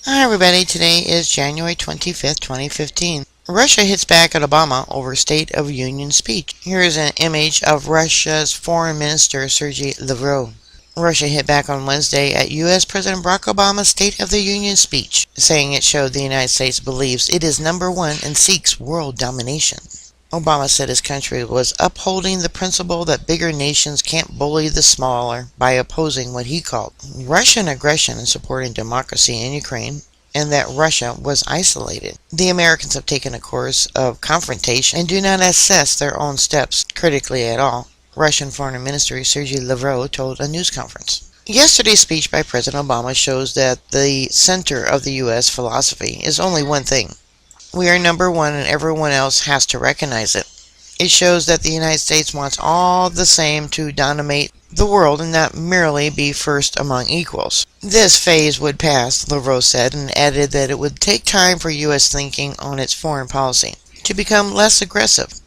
Hi everybody, today is January 25th, 2015. Russia hits back at Obama over State of Union speech. Here is an image of Russia's Foreign Minister Sergei Lavrov. Russia hit back on Wednesday at U.S. President Barack Obama's State of the Union speech, saying it showed the United States believes it is number one and seeks world domination. Obama said his country was upholding the principle that bigger nations can't bully the smaller by opposing what he called Russian aggression and supporting democracy in Ukraine, and that Russia was isolated. The Americans have taken a course of confrontation and do not assess their own steps critically at all, Russian Foreign Minister Sergei Lavrov told a news conference. Yesterday's speech by President Obama shows that the center of the U.S. philosophy is only one thing. We are number one and everyone else has to recognize it. It shows that the United States wants all the same to dominate the world and not merely be first among equals. This phase would pass, Lavrov said, and added that it would take time for U.S. thinking on its foreign policy to become less aggressive.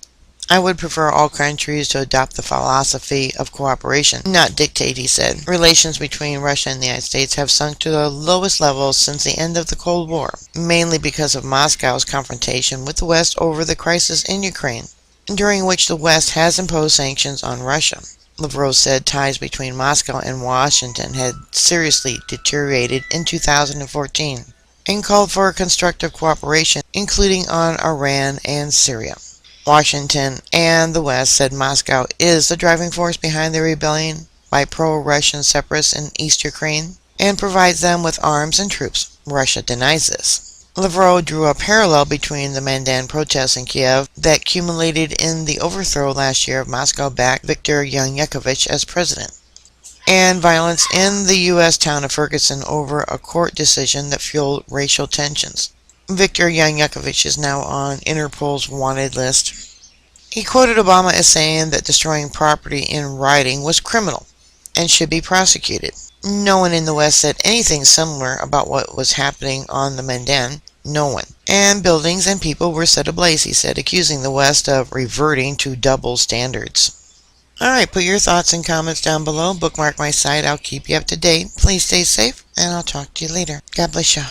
I would prefer all countries to adopt the philosophy of cooperation, not dictate, he said. Relations between Russia and the United States have sunk to the lowest levels since the end of the Cold War, mainly because of Moscow's confrontation with the West over the crisis in Ukraine, during which the West has imposed sanctions on Russia. Lavrov said ties between Moscow and Washington had seriously deteriorated in 2014 and called for a constructive cooperation, including on Iran and Syria. Washington and the West said Moscow is the driving force behind the rebellion by pro-Russian separatists in East Ukraine and provides them with arms and troops. Russia denies this. Lavrov drew a parallel between the Maidan protests in Kiev that culminated in the overthrow last year of Moscow-backed Viktor Yanukovych as president, and violence in the U.S. town of Ferguson over a court decision that fueled racial tensions. Viktor Yanukovych is now on Interpol's wanted list. He quoted Obama as saying that destroying property in writing was criminal and should be prosecuted. No one in the West said anything similar about what was happening on the Maidan. No one. And buildings and people were set ablaze, he said, accusing the West of reverting to double standards. Alright, put your thoughts and comments down below. Bookmark my site. I'll keep you up to date. Please stay safe, and I'll talk to you later. God bless you.